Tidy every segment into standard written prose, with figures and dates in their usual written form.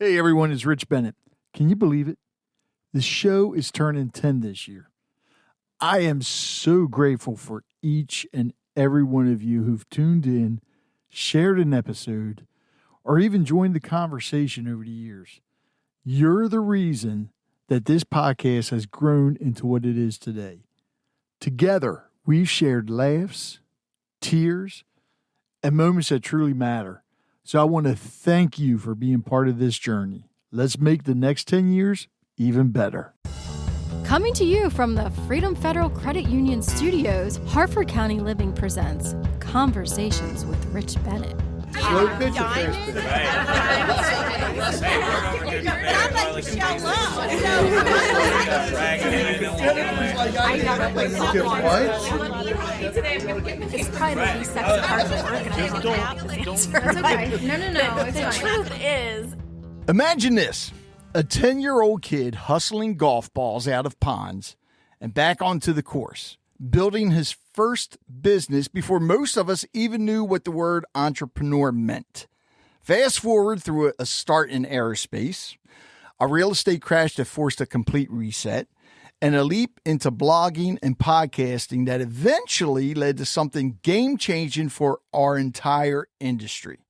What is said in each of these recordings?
Hey everyone, it's Rich Bennett. Can you believe it? The show is turning 10 this year. I am so grateful for each and every one of you who've tuned in, shared an episode, or even joined the conversation over the years. You're the reason that this podcast has grown into what it is today. Together, we've shared laughs, tears, and moments that truly matter. So I want to thank you for being part of this journey. Let's make the next 10 years even better. Coming to you from the Freedom Federal Credit Union Studios, Harford County Living presents Conversations with Rich Bennett. Slow pitch or It's probably the least sexy part of organizing. No. The truth is, imagine this. A 10-year-old kid hustling golf balls out of ponds and back onto the course, building his first business before most of us even knew what the word entrepreneur meant. Fast forward through a start in aerospace, a real estate crash that forced a complete reset, and a leap into blogging and podcasting that eventually led to something game-changing for our entire industry.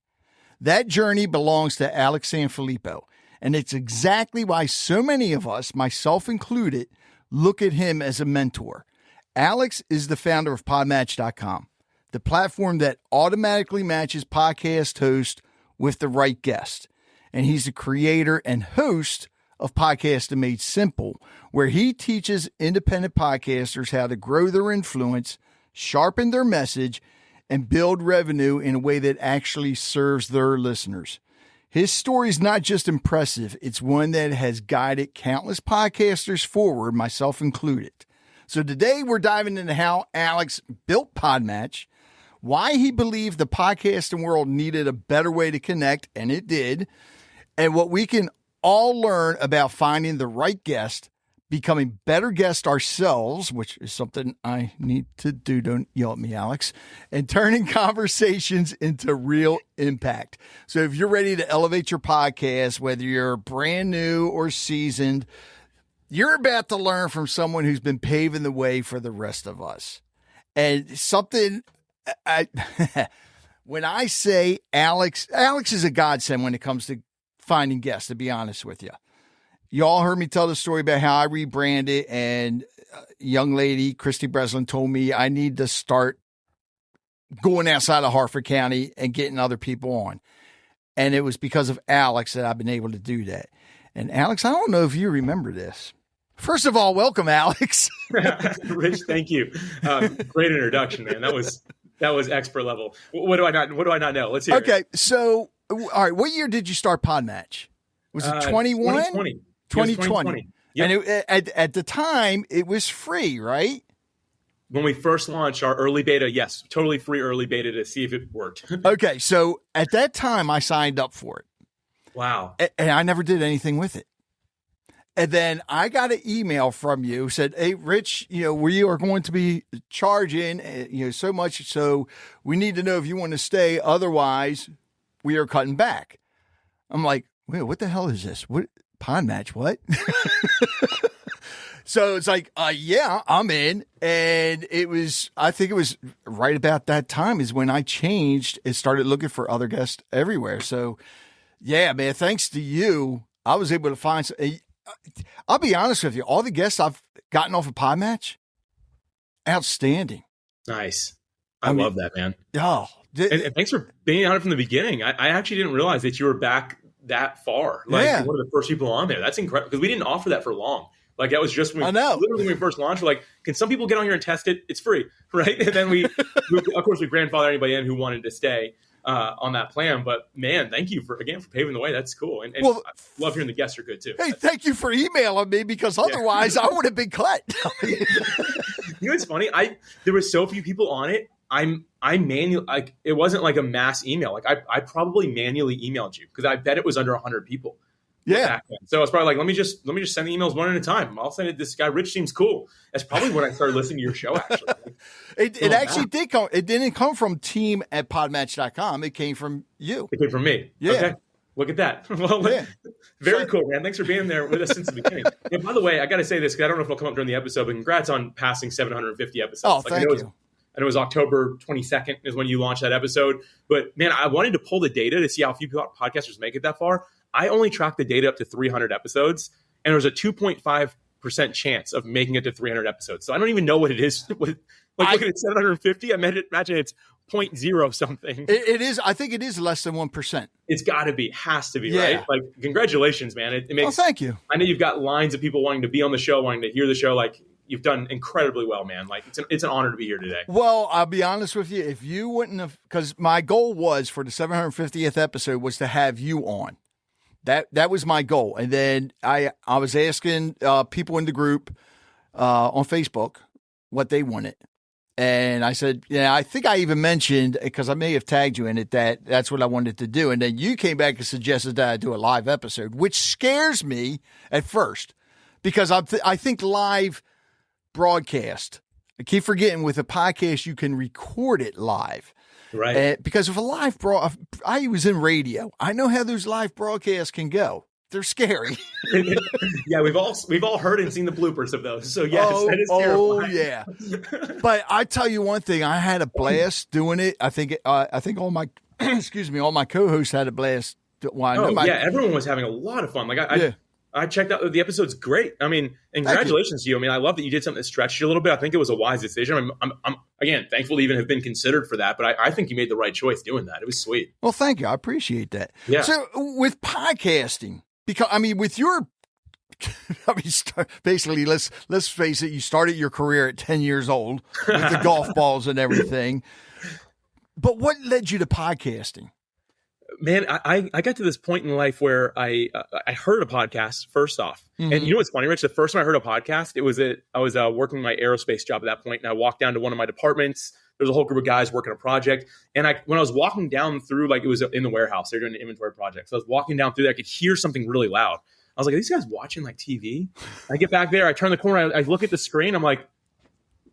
That journey belongs to Alex Sanfilippo, and it's exactly why so many of us, myself included, look at him as a mentor. Alex is the founder of PodMatch.com, the platform that automatically matches podcast hosts with the right guest. And he's the creator and host of Podcast Made Simple, where he teaches independent podcasters how to grow their influence, sharpen their message, and build revenue in a way that actually serves their listeners. His story is not just impressive, it's one that has guided countless podcasters forward, myself included. So today we're diving into how Alex built PodMatch, why he believed the podcasting world needed a better way to connect, and it did, and what we can all learn about finding the right guest, becoming better guests ourselves, which is something I need to do. Don't yell at me, Alex. And turning conversations into real impact. So if you're ready to elevate your podcast, whether you're brand new or seasoned, you're about to learn from someone who's been paving the way for the rest of us. And something when I say Alex is a godsend when it comes to finding guests, to be honest with you. You all heard me tell the story about how I rebranded, and a young lady, Christy Breslin, told me I need to start going outside of Harford County and getting other people on. And it was because of Alex that I've been able to do that. And Alex, I don't know if you remember this. First of all, welcome, Alex. Rich, thank you. Great introduction, man. That was expert level. What do I not know? Let's hear it. Okay, so all right, what year did you start PodMatch? Was it 21? 2020. 2020. Yep. And at the time, it was free, right? When we first launched our early beta, yes, totally free early beta to see if it worked. Okay, so at that time, I signed up for it. Wow. And I never did anything with it. And then I got an email from you, said, hey, Rich, we are going to be charging, so much, so we need to know if you want to stay. Otherwise, we are cutting back. I'm like, wait, what the hell is this? What PodMatch? What? So it's like, yeah, I'm in. And I think it was right about that time is when I changed and started looking for other guests everywhere. So yeah, man, thanks to you, I was able to find I'll be honest with you. All the guests I've gotten off of PodMatch, outstanding. Nice. I love that, man. Oh, and thanks for being on it from the beginning. I actually didn't realize that you were back that far. Like one of the first people on there. That's incredible because we didn't offer that for long. Like that was just literally when we first launched. We're like, can some people get on here and test it? It's free, right? And then we of course, we grandfather anybody in who wanted to stay on that plan. But man, thank you for paving the way. That's cool. And I love hearing the guests are good too. Hey, thank you for emailing me because otherwise I would have been cut. It's funny. There were so few people on it. I manually, like, it wasn't like a mass email. Like I probably manually emailed you because I bet it was under 100 people. Yeah. So I was probably like, let me just send the emails one at a time. I'll send it. This guy, Rich, seems cool. That's probably when I started listening to your show, actually. It actually did come. It didn't come from team@podmatch.com. It came from you. It came from me. Yeah. Okay. Look at that. Well, very cool, man. Thanks for being there with us since the beginning. And by the way, I got to say this because I don't know if it'll come up during the episode, but congrats on passing 750 episodes. Oh, thank you. I know it was October 22nd is when you launched that episode. But man, I wanted to pull the data to see how few podcasters make it that far. I only tracked the data up to 300 episodes, and there was a 2.5% chance of making it to 300 episodes. So I don't even know what it is. Looking at 750, imagine it's 0.0 something. It is. I think it is less than 1%. It's got to be. Has to be, right? Like, congratulations, man. It makes. Oh, thank you. I know you've got lines of people wanting to be on the show, wanting to hear the show. Like, you've done incredibly well, man. Like, it's an honor to be here today. Well, I'll be honest with you. If you wouldn't have, because my goal was for the 750th episode was to have you on. That was my goal. And then I was asking people in the group on Facebook what they wanted. And I said, I think I even mentioned, because I may have tagged you in it, that's what I wanted to do. And then you came back and suggested that I do a live episode, which scares me at first because I think live broadcast, I keep forgetting with a podcast, you can record it live. Right. Because if I was in radio, I know how those live broadcasts can go. They're scary. Yeah, we've all heard and seen the bloopers of those. So yes, that is terrifying. Oh yeah. But I tell you one thing, I had a blast doing it. I think all my all my co-hosts had a blast. Everyone was having a lot of fun. Like I checked out the episode's great. I mean, and congratulations to you. I mean, I love that you did something that stretched you a little bit. I think it was a wise decision. I'm again thankful to even have been considered for that. But I think you made the right choice doing that. It was sweet. Well, thank you. I appreciate that. Yeah. So with podcasting. Because with your, basically, let's face it, you started your career at 10 years old with the golf balls and everything. But what led you to podcasting? Man, I got to this point in life where I heard a podcast first off. Mm-hmm. And you know what's funny, Rich? The first time I heard a podcast, I was working my aerospace job at that point, and I walked down to one of my departments. There's a whole group of guys working a project. And when I was walking down through, it was in the warehouse, they're doing an inventory project. So I was walking down through there, I could hear something really loud. I was like, are these guys watching TV? I get back there, I turn the corner, I look at the screen, I'm like,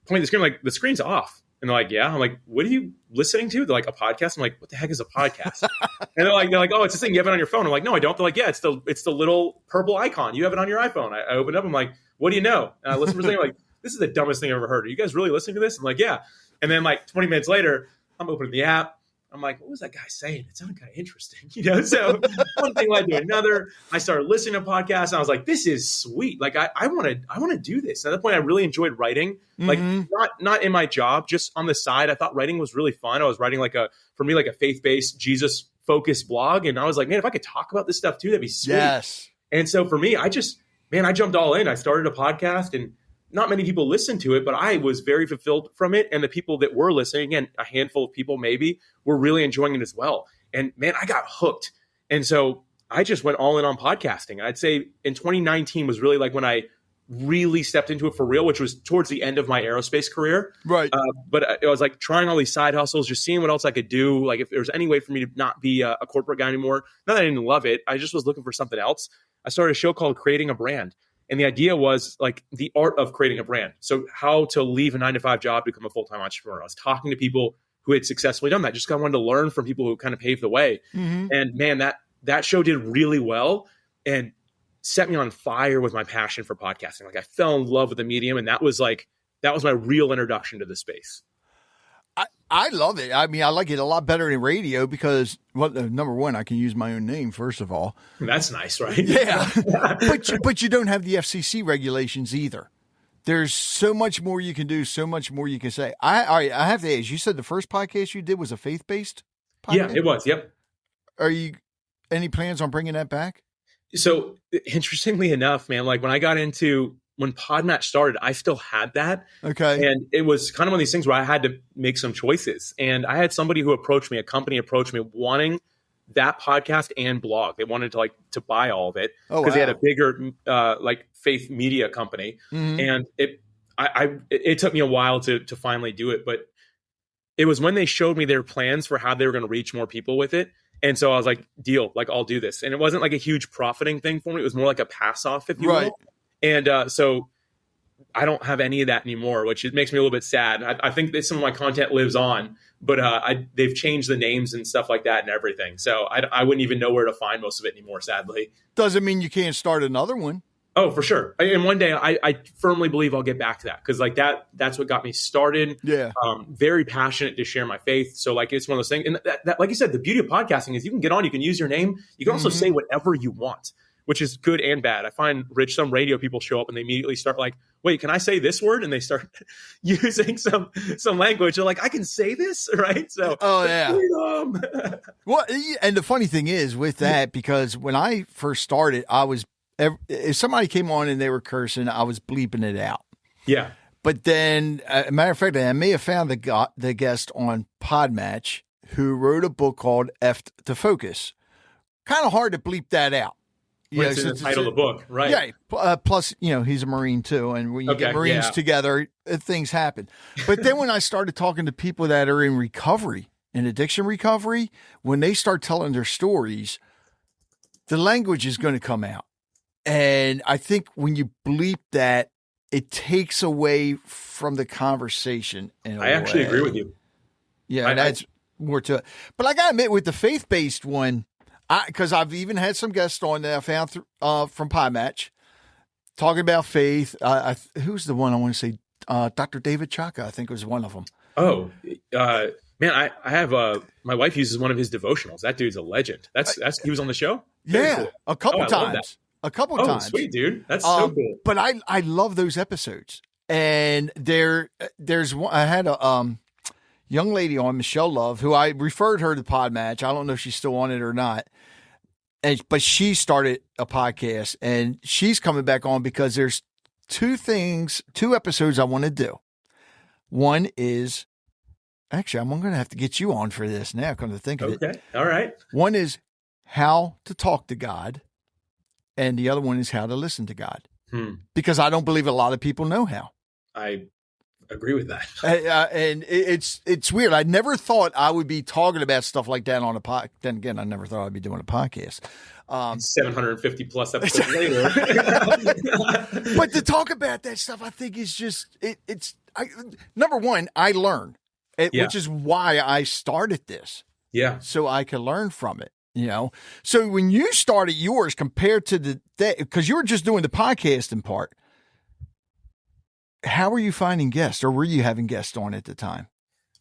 point the screen, the screen's off. And they're like, yeah. I'm like, what are you listening to? They're like, a podcast? I'm like, what the heck is a podcast? And they're like, oh, it's this thing, you have it on your phone. I'm like, no, I don't. They're like, yeah, it's the little purple icon. You have it on your iPhone. I open it up, I'm like, what do you know? And I listen for a second, like, this is the dumbest thing I've ever heard. Are you guys really listening to this? I'm like, yeah. And then 20 minutes later, I'm opening the app. I'm like, what was that guy saying? It sounded kind of interesting, So one thing led to another. I started listening to podcasts, and I was like, this is sweet. I want to do this. And at that point, I really enjoyed writing. Mm-hmm. Not in my job, just on the side. I thought writing was really fun. I was writing a faith-based, Jesus-focused blog, and I was like, man, if I could talk about this stuff too, that'd be sweet. Yes. And so for me, I jumped all in. I started a podcast, and not many people listened to it, but I was very fulfilled from it. And the people that were listening, again, a handful of people maybe, were really enjoying it as well. And man, I got hooked. And so I just went all in on podcasting. I'd say in 2019 was really when I really stepped into it for real, which was towards the end of my aerospace career. Right. But I was trying all these side hustles, just seeing what else I could do. If there was any way for me to not be a corporate guy anymore. Not that I didn't love it. I just was looking for something else. I started a show called Creating a Brand. And the idea was the art of creating a brand. So how to leave a 9-to-5 job to become a full-time entrepreneur. I was talking to people who had successfully done that. Just kind of wanted to learn from people who kind of paved the way. Mm-hmm. And man, that show did really well and set me on fire with my passion for podcasting. I fell in love with the medium, and that was my real introduction to the space. I love it. I like it a lot better than radio because, number one, I can use my own name, first of all. That's nice, right? Yeah. but you don't have the FCC regulations either. There's so much more you can do, so much more you can say. I have to ask, you said the first podcast you did was a faith-based podcast? Yeah, it was. Yep. Are you any plans on bringing that back? So interestingly enough, man, when PodMatch started, I still had that. Okay. And it was kind of one of these things where I had to make some choices. And I had somebody who approached me, a company approached me wanting that podcast and blog. They wanted to buy all of it because they had a bigger faith media company. Mm-hmm. And it took me a while to finally do it. But it was when they showed me their plans for how they were going to reach more people with it. And so I was like, deal, I'll do this. And it wasn't a huge profiting thing for me. It was more like a pass off, if you will. And so I don't have any of that anymore, which it makes me a little bit sad. I think that some of my content lives on, but they've changed the names and stuff like that and everything. So I wouldn't even know where to find most of it anymore, sadly. Doesn't mean you can't start another one. Oh, for sure. And one day I firmly believe I'll get back to that, because like that's what got me started. Yeah. Very passionate to share my faith. So like, it's one of those things. And that like you said, the beauty of podcasting is you can get on, you can use your name. You can also say whatever you want, which is good and bad. I find, Rich, some radio people show up and they immediately start like, wait, can I say this word? And they start using some language. They're like, I can say this, right? So, oh yeah. Well, and the funny thing is with that, because when I first started, if somebody came on and they were cursing, I was bleeping it out. Yeah. But then, as a matter of fact, I may have found the guest on PodMatch who wrote a book called F to Focus. Kind of hard to bleep that out. It's in the title of the book, right? Yeah. Plus, he's a Marine too. And when you get Marines together, things happen. But then when I started talking to people that are in recovery, in addiction recovery, when they start telling their stories, the language is going to come out. And I think when you bleep that, it takes away from the conversation. I actually agree with you. Yeah, that's more to it. But I got to admit, with the faith-based one, because I've even had some guests on that I found from PodMatch talking about faith. Who's the one I want to say? Dr. David Chaka, I think was one of them. Oh, man, I have my wife uses one of his devotionals. That dude's a legend. He was on the show. Yeah, cool. A couple times. Times. Sweet, dude. That's so cool. But I love those episodes. And there's one, I had a young lady on, Michelle Love, who I referred her to PodMatch. I don't know if she's still on it or not. But she started a podcast, and she's coming back on because there's two episodes I want to do. One is, actually, I'm going to have to get you on for this now, come to think of it. Okay. All right. One is how to talk to God, and the other one is how to listen to God. Because I don't believe a lot of people know how. I agree with that. And it's weird. I never thought I would be talking about stuff like that on a podcast. Then again, I never thought I'd be doing a podcast. 750 plus episodes later. But to talk about that stuff, I think is just, number one, I learn, which is why I started this. Yeah. So I can learn from it. So when you started yours compared to because you were just doing the podcasting part, how were you finding guests, or were you having guests on at the time?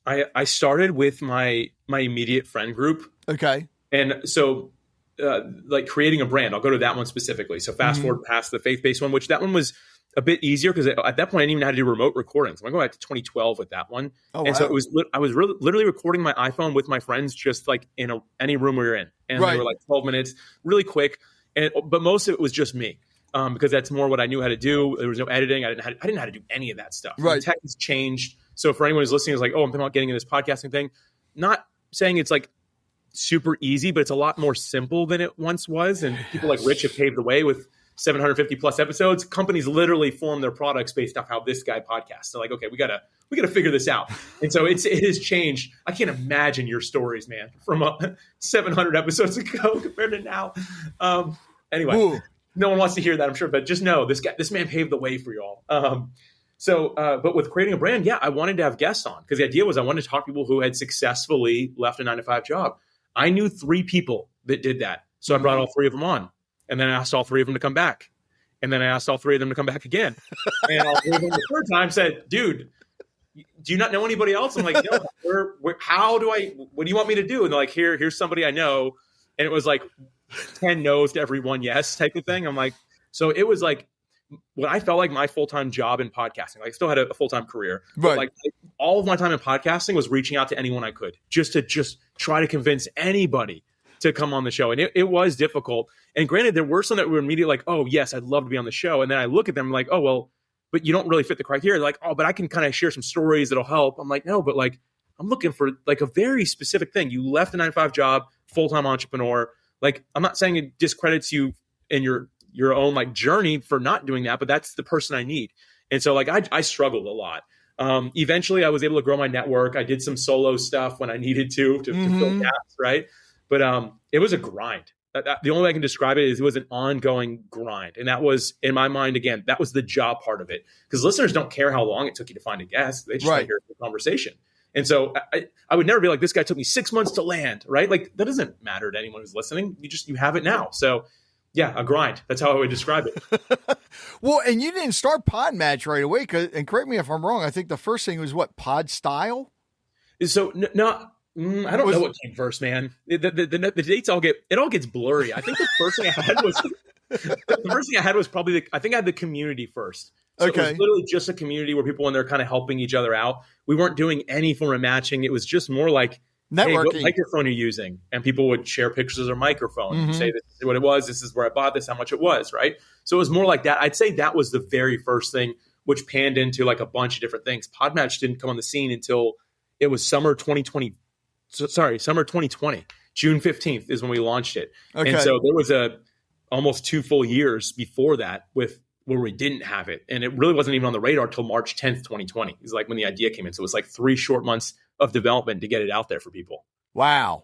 I started with my immediate friend group. Okay. And so like creating a brand, I'll go to that one specifically. So fast forward past the faith-based one, which that one was a bit easier because at that point I didn't even know how to do remote recordings. I'm going back to 2012 with that one. Oh, and so it was, I was literally recording my iPhone with my friends, just like in any room we were in. And they were like 12 minutes, really quick. But most of it was just me. Because that's more what I knew how to do. There was no editing. I didn't know how to do any of that stuff. Right. The tech has changed. So for anyone who's listening, is like, oh, I'm thinking about getting into this podcasting thing. Not saying it's like super easy, but it's a lot more simple than it once was. And people like Rich have paved the way with 750 plus episodes. Companies literally form their products based off how this guy podcasts. They're like, okay, we gotta figure this out. And so it has changed. I can't imagine your stories, man, from 700 episodes ago compared to now. Anyway. Ooh. No one wants to hear that, I'm sure, but just know this man paved the way for y'all. But with creating a brand, I wanted to have guests on because the idea was I wanted to talk to people who had successfully left a 9-to-5 job. I knew 3 people that did that. So I brought all 3 of them on, and then I asked all 3 of them to come back. And then I asked all 3 of them to come back again. And all 3 of them the third time said, dude, do you not know anybody else? I'm like, no, what do you want me to do? And they're like, here's somebody I know. And it was like 10 no's to every 1 yes type of thing. I'm like, so it was like what I felt like my full-time job in podcasting. Like I still had a full-time career. Right. But like all of my time in podcasting was reaching out to anyone I could just to try to convince anybody to come on the show. And it was difficult. And granted, there were some that were immediately like, oh yes, I'd love to be on the show. And then I look at them like, oh, well, but you don't really fit the criteria. They're like, oh, but I can kind of share some stories that'll help. I'm like, no, but like, I'm looking for like a very specific thing. You left a 9-to-5 job, full-time entrepreneur. Like, I'm not saying it discredits you in your own like journey for not doing that, but that's the person I need. And so like, I struggled a lot. Eventually I was able to grow my network. I did some solo stuff when I needed to fill gaps. Right. But it was a grind. The only way I can describe it is it was an ongoing grind. And that was, in my mind, again, that was the job part of it. Because listeners don't care how long it took you to find a guest. They just want to hear the conversation. And so I would never be like, this guy took me 6 months to land, right? Like, that doesn't matter to anyone who's listening. You have it now. So yeah, a grind. That's how I would describe it. Well, and you didn't start PodMatch right away. And correct me if I'm wrong. I think the first thing was what, PodStyle? So no. I don't know what came first, man. The dates all gets blurry. I think the first thing I had was probably I think I had the community first. So it was literally just a community where people in there kind of helping each other out. We weren't doing any form of matching. It was just more like networking. Hey, what microphone are you using? And people would share pictures of their microphone and say, this is what it was. This is where I bought this, how much it was, right? So it was more like that. I'd say that was the very first thing, which panned into like a bunch of different things. PodMatch didn't come on the scene until it was summer 2020. June 15th is when we launched it. And so there was almost 2 full years before that where we didn't have it. And it really wasn't even on the radar till March 10th, 2020. It was like when the idea came in. So it was like 3 short months of development to get it out there for people. Wow.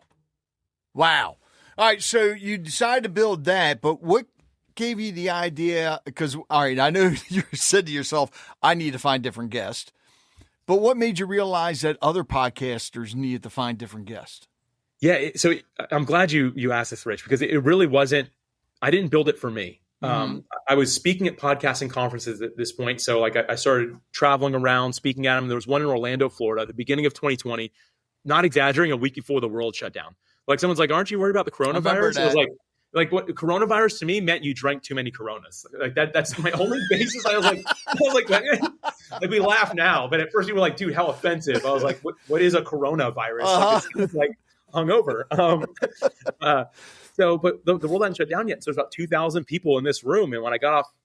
All right. So you decided to build that, but what gave you the idea? Because, all right, I know you said to yourself, I need to find different guests. But what made you realize that other podcasters needed to find different guests? Yeah, so I'm glad you asked this, Rich, because it really wasn't. I didn't build it for me. I was speaking at podcasting conferences at this point, so like I started traveling around, speaking at them. There was one in Orlando, Florida, at the beginning of 2020. Not exaggerating, a week before the world shut down. Like someone's like, "Aren't you worried about the coronavirus?" I was like what coronavirus to me meant you drank too many Coronas. Like that's my only basis. I was like we laugh now, but at first you were like, dude, how offensive. I was like, what is a coronavirus? Like, it's like hungover. But the world hadn't shut down yet. So there's about 2,000 people in this room. And when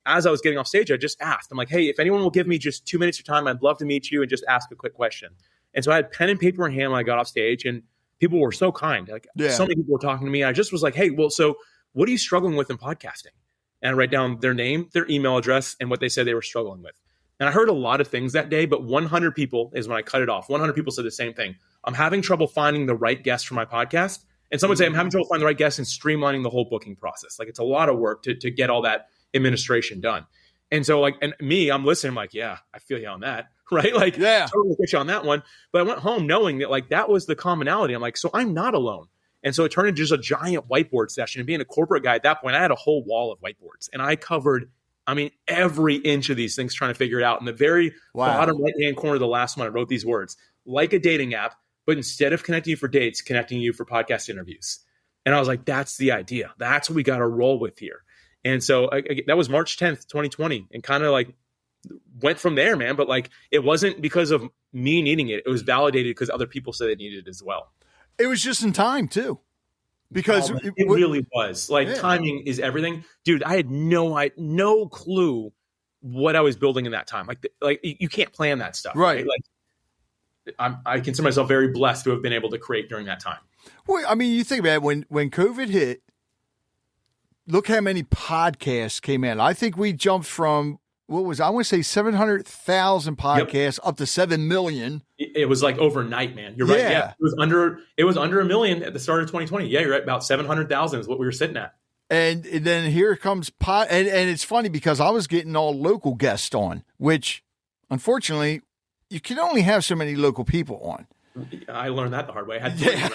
as I was getting off stage, I just asked, I'm like, hey, if anyone will give me just 2 minutes of time, I'd love to meet you and just ask a quick question. And so I had pen and paper in hand when I got off stage, and people were so kind. So many people were talking to me. I just was like, hey, well, so what are you struggling with in podcasting? And I write down their name, their email address, and what they said they were struggling with. And I heard a lot of things that day, but 100 people is when I cut it off. 100 people said the same thing. I'm having trouble finding the right guest for my podcast. And some would say I'm having trouble finding the right guest and streamlining the whole booking process. Like, it's a lot of work to get all that administration done. And so and me, I'm listening. I'm like, yeah, I feel you on that. Right. Like, totally get you on that one. But I went home knowing that that was the commonality. I'm like, so I'm not alone. And so it turned into just a giant whiteboard session. And being a corporate guy at that point, I had a whole wall of whiteboards, and I covered, every inch of these things, trying to figure it out. In the very bottom right-hand corner of the last one, I wrote these words: like a dating app, but instead of connecting you for dates, connecting you for podcast interviews. And I was like, that's the idea. That's what we got to roll with here. And so that was March 10th, 2020, and kind of went from there, man. But it wasn't because of me needing it. It was validated because other people said they needed it as well. It was just in time too, because it really was. Timing is everything, dude. I had no clue what I was building in that time. You can't plan that stuff, right? I consider myself very blessed to have been able to create during that time. Well, you think about it, when COVID hit, look how many podcasts came in. I think we jumped from I want to say 700,000 podcasts up to 7 million. It was overnight, man. You're right. Yeah. It was under a million at the start of 2020. Yeah, you're right. About 700,000 is what we were sitting at. And then here comes and it's funny because I was getting all local guests on, which unfortunately you can only have so many local people on. I learned that the hard way. I had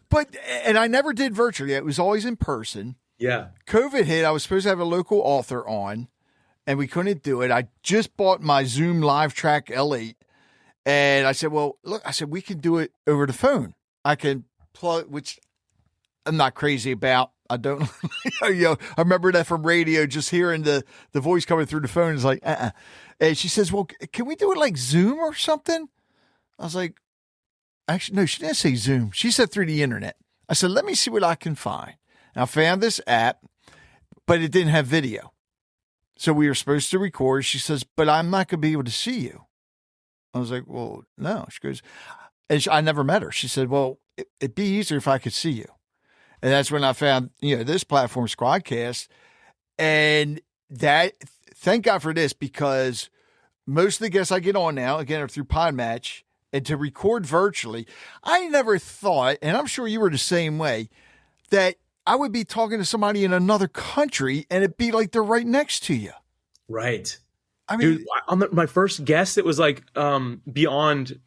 But I never did virtually. It was always in person. Yeah. COVID hit. I was supposed to have a local author on, and we couldn't do it. I just bought my Zoom Live Track L8, and I said, well, look, we can do it over the phone. I can plug, which I'm not crazy about. I don't, I remember that from radio, just hearing the voice coming through the phone is like, And she says, well, can we do it like Zoom or something? I was like, actually, no, she didn't say Zoom. She said through the internet. I said, let me see what I can find. And I found this app, but it didn't have video. So we were supposed to record. She says, but I'm not going to be able to see you. I was like, well, no. She goes, I never met her. She said, well, it'd be easier if I could see you. And that's when I found, this platform, Squadcast. And thank God for this, because most of the guests I get on now, again, are through PodMatch. and to record virtually, I never thought, and I'm sure you were the same way, that I would be talking to somebody in another country and it'd be like they're right next to you. Right. I mean, dude, on my first guest, it was like beyond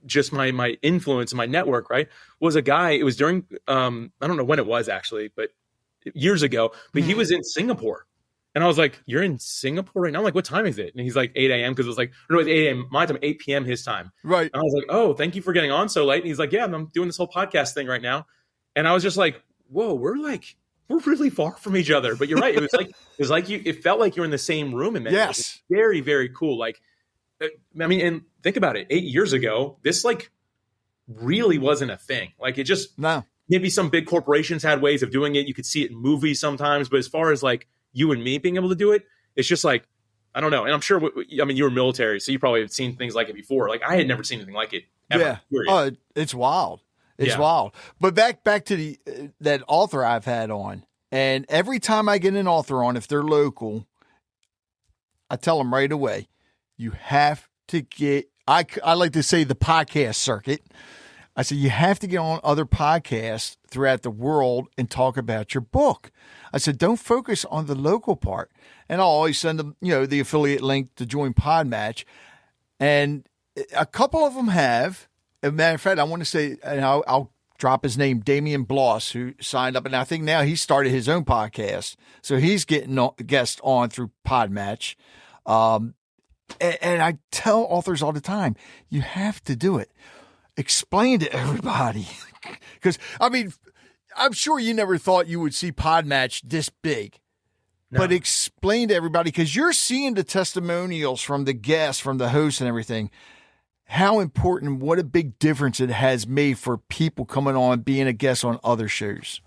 just my influence, my network, right? Was a guy, it was during, I don't know when it was actually, but years ago, but he was in Singapore. And I was like, you're in Singapore right now? I'm like, what time is it? And he's like 8 a.m. because it was like, no, it's 8 a.m. my time, 8 p.m. his time. Right. And I was like, oh, thank you for getting on so late. And he's like, yeah, I'm doing this whole podcast thing right now. And I was just like, whoa, we're really far from each other. But you're right. It felt like you're in the same room. And yes, very, very cool. Like, I mean, and think about it. 8 years ago, this like really wasn't a thing. Like it just, maybe some big corporations had ways of doing it. You could see it in movies sometimes. But as far as like you and me being able to do it, it's just like, I don't know. And I'm sure, I mean, you were military, so you probably have seen things like it before. Like I had never seen anything like it ever. Yeah. Oh, it's wild. It's wild. But back to that author I've had on, and every time I get an author on, if they're local, I tell them right away, you have to get, I like to say the podcast circuit. I said, you have to get on other podcasts throughout the world and talk about your book. I said, don't focus on the local part. And I'll always send them, the affiliate link to join PodMatch. And a couple of them have. As a matter of fact, I want to say, and I'll drop his name, Damian Bloss, who signed up. And I think now he started his own podcast. So he's getting guests on through PodMatch. And I tell authors all the time, you have to do it. Explain to everybody. Because, I mean, I'm sure you never thought you would see PodMatch this big. No. But explain to everybody, because you're seeing the testimonials from the guests, from the hosts and everything, how important, what a big difference it has made for people coming on, being a guest on other shows.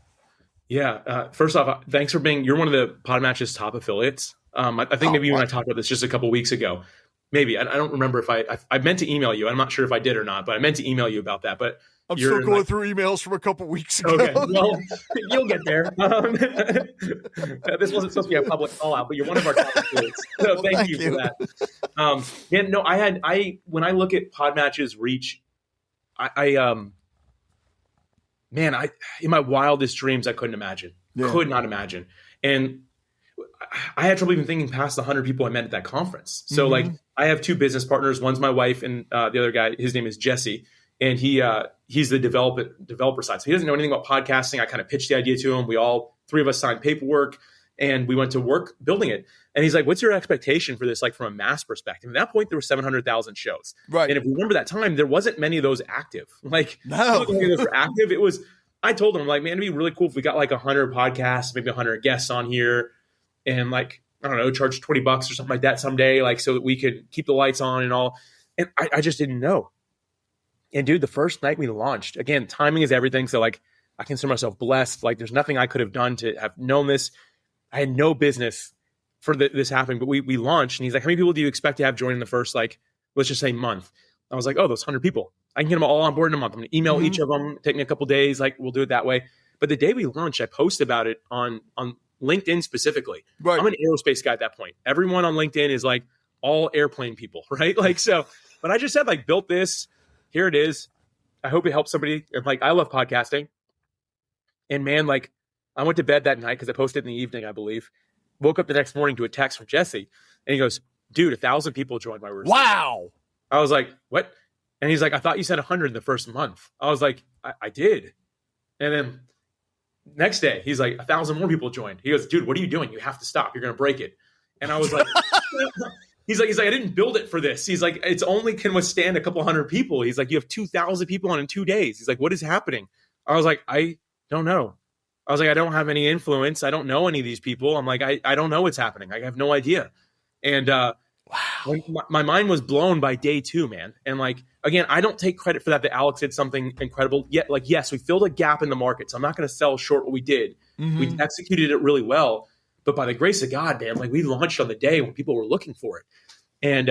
Yeah. First off, thanks for you're one of the PodMatch's top affiliates. I think maybe you and I talked about this just a couple weeks ago. Maybe. I don't remember if I meant to email you. I'm not sure if I did or not, but I meant to email you about that. But I'm still going through emails from a couple weeks ago. Okay, well, you'll get there. This wasn't supposed to be a public call out, but you're one of our top affiliates. So thank you for that. When I look at PodMatch's reach, in my wildest dreams, I couldn't imagine. Could not imagine. And I had trouble even thinking past the 100 people I met at that conference. So like I have two business partners. One's my wife, and the other guy, his name is Jesse. And he's the developer side. So he doesn't know anything about podcasting. I kind of pitched the idea to him. Three of us signed paperwork and we went to work building it. And he's like, what's your expectation for this? Like from a mass perspective? At that point, there were 700,000 shows. Right. And if you remember that time, there wasn't many of those active. Like, no. Those were active. I told him, like, man, it'd be really cool if we got like 100 podcasts, maybe 100 guests on here. And like, I don't know, charge $20 or something like that someday, like so that we could keep the lights on and all. And I just didn't know. And dude, the first night we launched, again, timing is everything. So like, I consider myself blessed. Like there's nothing I could have done to have known this. I had no business for this happening, but we launched, and he's like, how many people do you expect to have join in the first, like, let's just say month? I was like, oh, those 100 people. I can get them all on board in a month. I'm going to email each of them, take me a couple days. Like we'll do it that way. But the day we launched, I posted about it on LinkedIn specifically. Right. I'm an aerospace guy at that point. Everyone on LinkedIn is like all airplane people, right? Like, so, but I just said like, built this, here it is. I hope it helps somebody. Like, I love podcasting. And man, like I went to bed that night because I posted in the evening, I believe. Woke up the next morning to a text from Jesse. And he goes, dude, 1,000 people joined my room. Wow. I was like, what? And he's like, I thought you said 100 in the first month. I was like, I did. And then next day, he's like, 1,000 more people joined. He goes, dude, what are you doing? You have to stop. You're going to break it. And I was like, he's like, I didn't build it for this. He's like, it's only can withstand a couple hundred people. He's like, you have 2,000 people on in 2 days. He's like, what is happening? I was like, I don't know. I was like, I don't have any influence. I don't know any of these people. I'm like, I don't know what's happening. I have no idea. And wow, my mind was blown by day 2, man. And like, again, I don't take credit for that Alex did something incredible. Yet, like, yes, we filled a gap in the market. So I'm not going to sell short what we did. We executed it really well. But by the grace of God, man, like we launched on the day when people were looking for it. And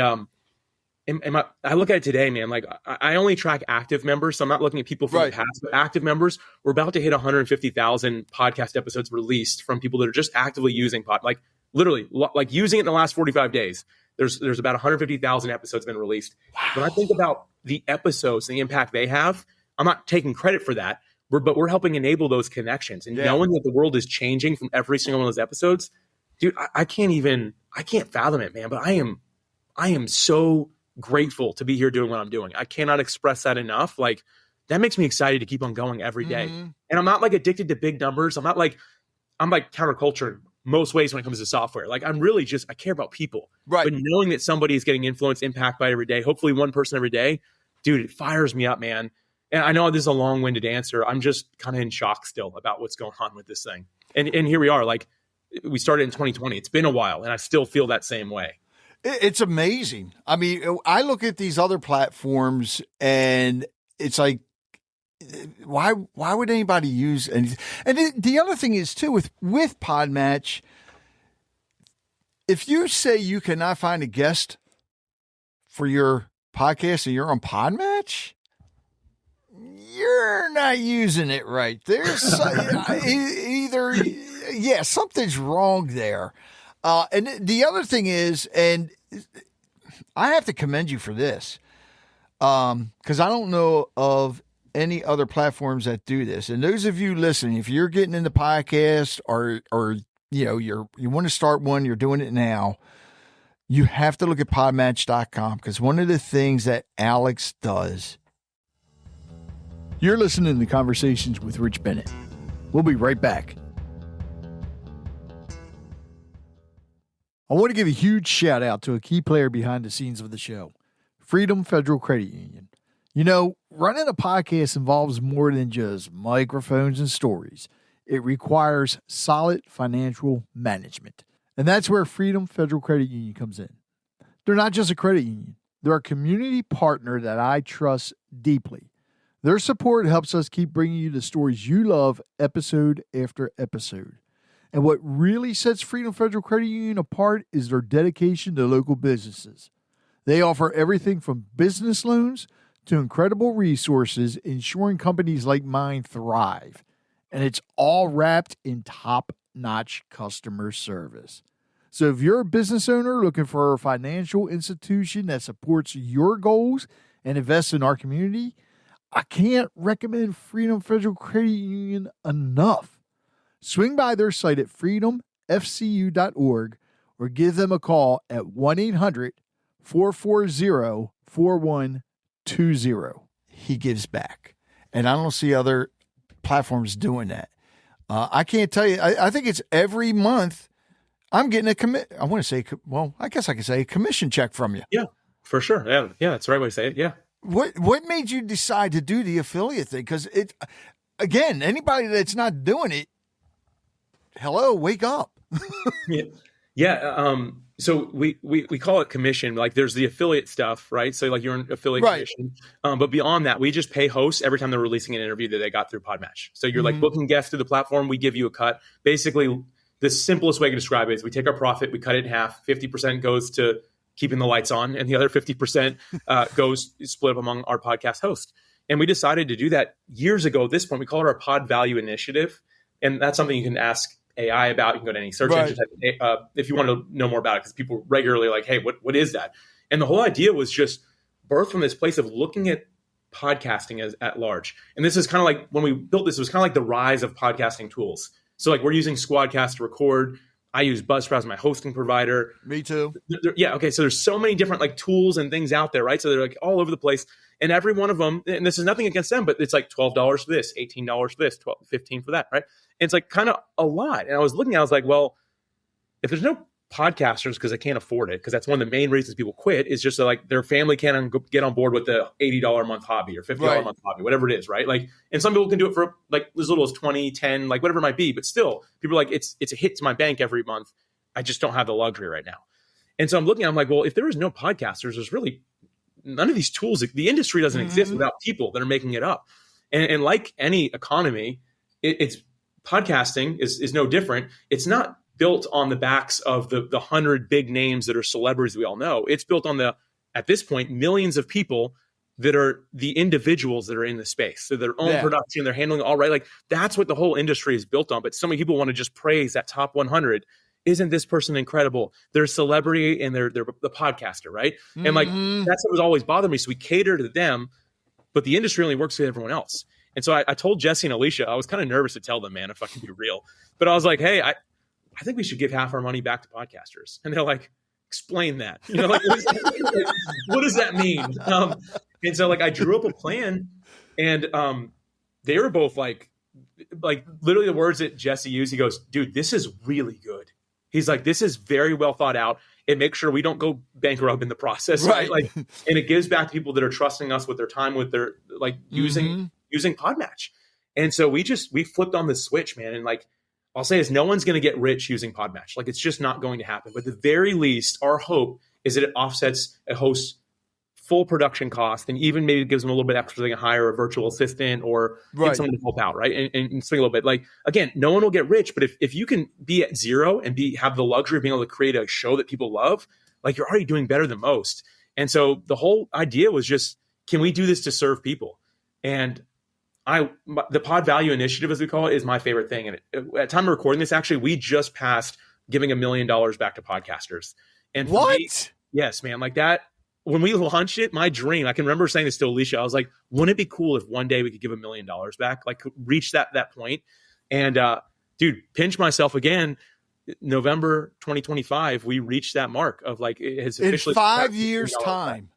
I look at it today, man, like I only track active members. So I'm not looking at people from the past, but active members. We're about to hit 150,000 podcast episodes released from people that are just actively using like literally like using it in the last 45 days. There's about 150,000 episodes been released. Wow. When I think about the episodes and the impact they have, I'm not taking credit for that, but we're helping enable those connections. And knowing that the world is changing from every single one of those episodes, dude, I can't fathom it, man. But I am so grateful to be here doing what I'm doing. I cannot express that enough. Like, that makes me excited to keep on going every day. And I'm not like addicted to big numbers. I'm like counterculture in most ways when it comes to software. Like, I'm really just, I care about people. Right. But knowing that somebody is getting influence, impact by every day, hopefully one person every day, dude, it fires me up, man. And I know this is a long-winded answer. I'm just kind of in shock still about what's going on with this thing. And here we are. Like, we started in 2020. It's been a while, and I still feel that same way. It's amazing. I mean, I look at these other platforms, and it's like, why would anybody use anything? And the other thing is, too, with PodMatch, if you say you cannot find a guest for your podcast and you're on PodMatch, you're not using it right. There's either, something's wrong there. And the other thing is, and I have to commend you for this, because I don't know of any other platforms that do this. And those of you listening, if you're getting into podcast or you want to start one, you're doing it now, you have to look at podmatch.com, because one of the things that Alex does. You're listening to Conversations with Rich Bennett. We'll be right back. I want to give a huge shout out to a key player behind the scenes of the show, Freedom Federal Credit Union. You know, running a podcast involves more than just microphones and stories. It requires solid financial management. And that's where Freedom Federal Credit Union comes in. They're not just a credit union. They're a community partner that I trust deeply. Their support helps us keep bringing you the stories you love episode after episode. And what really sets Freedom Federal Credit Union apart is their dedication to local businesses. They offer everything from business loans to incredible resources, ensuring companies like mine thrive. And it's all wrapped in top-notch customer service. So if you're a business owner looking for a financial institution that supports your goals and invests in our community, I can't recommend Freedom Federal Credit Union enough. Swing by their site at freedomfcu.org or give them a call at 1-800-440-4120. He gives back. And I don't see other platforms doing that. I can't tell you. I think it's every month I'm getting I guess I could say a commission check from you. Yeah, for sure. Yeah, that's the right way to say it. Yeah. What made you decide to do the affiliate thing? Because again, anybody that's not doing it, hello, wake up. So we call it commission. Like, there's the affiliate stuff, right? So like, you're an affiliate commission. But beyond that, we just pay hosts every time they're releasing an interview that they got through PodMatch. So you're like booking guests to the platform. We give you a cut. Basically, the simplest way to describe it is we take our profit, we cut it in half. 50% goes to keeping the lights on, and the other 50% goes split up among our podcast host. And we decided to do that years ago. At this point, we call it our PodValue initiative. And that's something you can ask AI about. You can go to any search engine if you want to know more about it, because people regularly are like, hey, what is that? And the whole idea was just birthed from this place of looking at podcasting as at large. And this is kind of like, when we built this, it was kind of like the rise of podcasting tools. So like, we're using Squadcast to record. I use Buzzsprout as my hosting provider. Me too. Okay. So there's so many different like tools and things out there, right? So they're like all over the place. And every one of them, and this is nothing against them, but it's like $12 for this, $18 for this, $15 for that, right? And it's like kind of a lot. And I was looking, I was like, well, if there's no podcasters because they can't afford it, because that's one of the main reasons people quit, is just so like their family can't get on board with the $80 a month hobby or $50 a month hobby, whatever it is, right? Like, and some people can do it for like as little as 20, 10, like whatever it might be, but still people are like, it's a hit to my bank every month. I just don't have the luxury right now. And so I'm looking, I'm like, well, if there is no podcasters, there's really none of these tools. The industry doesn't exist without people that are making it up. And like any economy, it's podcasting is no different. It's not built on the backs of the 100 big names that are celebrities we all know. It's built on at this point, millions of people that are the individuals that are in the space. So their own production, they're handling it all right. Like, that's what the whole industry is built on. But so many people want to just praise that top 100. isn't this person incredible? They're a celebrity and they're the podcaster, right? Mm-hmm. And like, that's what was always bothering me. So we cater to them, but the industry only works with everyone else. And so I told Jesse and Alicia, I was kind of nervous to tell them, man, if I can be real, but I was like, hey, I think we should give half our money back to podcasters. And they're like, explain that, like, what does that mean? And so like, I drew up a plan, and they were both like literally the words that Jesse used. He goes, dude, this is really good. He's like, this is very well thought out. It makes sure we don't go bankrupt in the process. Right. Like, and it gives back to people that are trusting us with their time, with their like using PodMatch. And so we flipped on the switch, man. And like, I'll say is no one's going to get rich using PodMatch. Like, it's just not going to happen. But at the very least, our hope is that it offsets a host's full production cost, and even maybe gives them a little bit extra so they can hire a virtual assistant or get someone to help out, right? And swing a little bit. Like, again, no one will get rich, but if you can be at zero and have the luxury of being able to create a show that people love, like, you're already doing better than most. And so the whole idea was just, can we do this to serve people? And the PodValue initiative, as we call it, is my favorite thing. And at the time of recording this, actually, we just passed giving $1 million back to podcasters. And what? Me, yes, man, like that. When we launched it, my dream, I can remember saying this to Alicia, I was like, wouldn't it be cool if one day we could give $1 million back, like reach that point? And dude, pinch myself again, November 2025, we reached that mark of like, it has officially in 5 years time.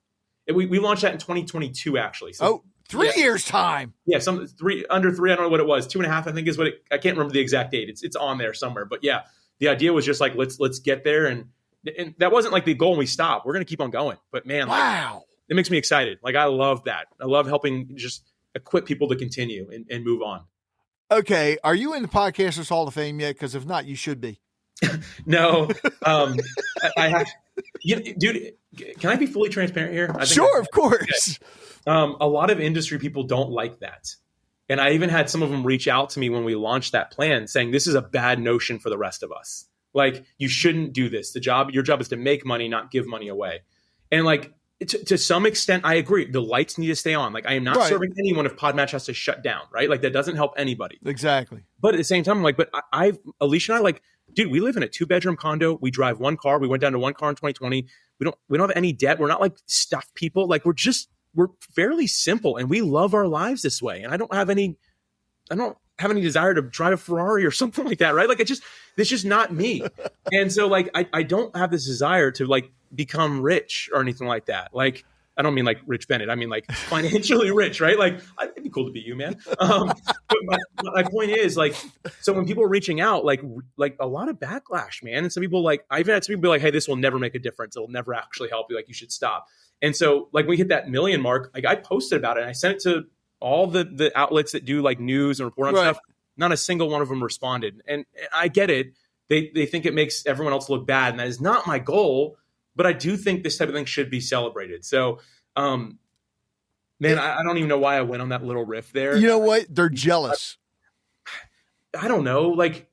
We launched that in 2022, actually. So, 3 years time. Yeah, under three, I don't know what it was. 2.5, I think is what I can't remember the exact date. It's on there somewhere. But yeah, the idea was just like, let's get there. And that wasn't like the goal when we stopped. We're going to keep on going. But man, wow, like, it makes me excited. Like, I love that. I love helping just equip people to continue and move on. Okay. Are you in the Podcasters Hall of Fame yet? Because if not, you should be. No. I have, dude, can I be fully transparent here? Sure, of course. Okay. A lot of industry people don't like that. And I even had some of them reach out to me when we launched that plan saying, this is a bad notion for the rest of us. Like, you shouldn't do this. Your job is to make money, not give money away. And like, to some extent, I agree. The lights need to stay on. Like, I am not serving anyone if PodMatch has to shut down, right? Like, that doesn't help anybody. Exactly. But at the same time, I'm like, but Alicia and I, like, dude, we live in a 2-bedroom condo. We drive one car. We went down to one car in 2020. We don't have any debt. We're not like stuffed people. Like, we're fairly simple, and we love our lives this way. And I don't have any desire to drive a Ferrari or something like that, right? Like, it's just not me. And so like, I don't have this desire to like become rich or anything like that. Like, I don't mean like Rich Bennett. I mean like financially rich, right? Like, it'd be cool to be you, man. But my point is like, so when people are reaching out, like a lot of backlash, man. And some people like, I even had some people be like, hey, this will never make a difference. It'll never actually help you. Like, you should stop. And so like, when we hit that 1 million mark, like, I posted about it and I sent it to all the outlets that do like news and report on stuff. Not a single one of them responded. And I get it. They think it makes everyone else look bad. And that is not my goal. But I do think this type of thing should be celebrated. So, man, I don't even know why I went on that little riff there. You know what? They're jealous. I don't know. Like,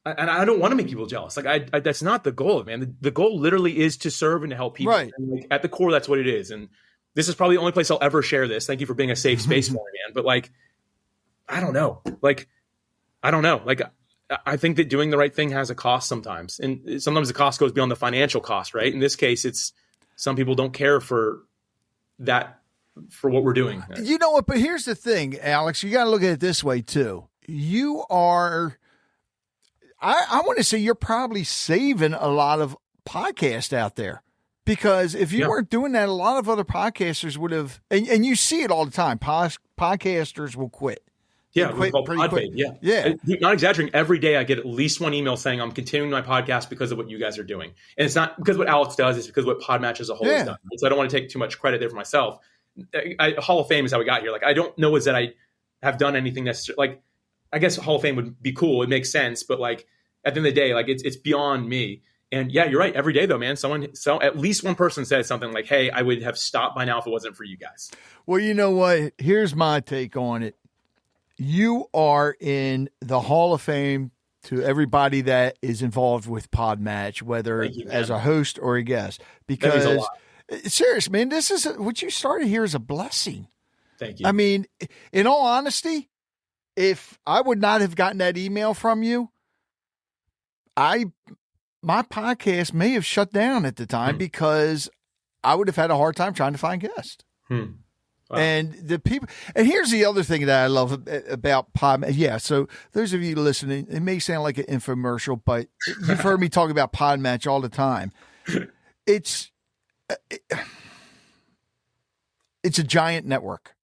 and I don't want to make people jealous. Like, that's not the goal, man. The goal literally is to serve and to help people. Right. And like, at the core, that's what it is. And this is probably the only place I'll ever share this. Thank you for being a safe space for me, man. But like, I don't know. Like, I don't know. Like, I think that doing the right thing has a cost sometimes. And sometimes the cost goes beyond the financial cost, right? In this case, it's some people don't care for that, for what we're doing. You know what? But here's the thing, Alex, you got to look at it this way too. You are, I want to say you're probably saving a lot of podcasts out there. Because if you weren't doing that, a lot of other podcasters would have, and you see it all the time. Podcasters will quit. Yeah, it's called PodValue. Yeah. Not exaggerating. Every day I get at least one email saying I'm continuing my podcast because of what you guys are doing. And it's not because what Alex does, it's because what PodMatch as a whole has done. So I don't want to take too much credit there for myself. Hall of Fame is how we got here. Like, I don't know is that I have done anything necessarily. Like, I guess Hall of Fame would be cool. It makes sense. But like, at the end of the day, like, it's beyond me. And yeah, you're right. Every day though, man, at least one person says something like, hey, I would have stopped by now if it wasn't for you guys. Well, you know what? Here's my take on it. You are in the Hall of Fame to everybody that is involved with PodMatch, whether as a host or a guest. Because serious, man, this is what you started here is a blessing. Thank you. I mean, in all honesty, if I would not have gotten that email from you, my podcast may have shut down at the time because I would have had a hard time trying to find guests. Wow. And the people, and here's the other thing that I love about PodMatch. Yeah, so those of you listening, it may sound like an infomercial, but you've heard me talk about PodMatch all the time. It's a giant network.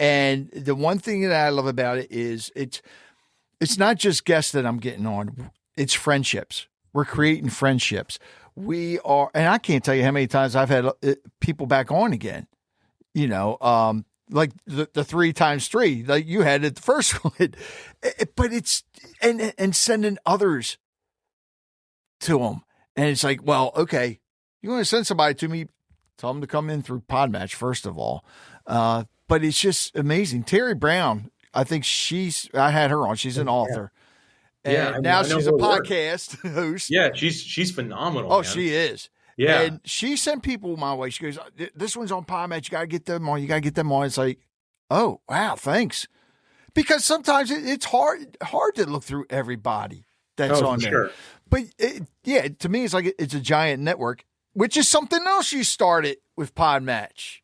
And the one thing that I love about it is it's not just guests that I'm getting on, it's friendships. We're creating friendships. We are, and I can't tell you how many times I've had people back on again, like the 3 times 3, like you had at the first one, but it's, and sending others to them. And it's like, well, okay, you want to send somebody to me, tell them to come in through PodMatch, first of all. But it's just amazing. Terry Brown, I think I had her on. She's an author. And now she's a podcast host. Yeah, she's phenomenal. Oh, man. She is. Yeah. And she sent people my way. She goes, this one's on PodMatch. You got to get them on. You got to get them on. It's like, oh, wow, thanks. Because sometimes it's hard to look through everybody that's on there. Sure. But to me, it's like it's a giant network, which is something else you started with PodMatch.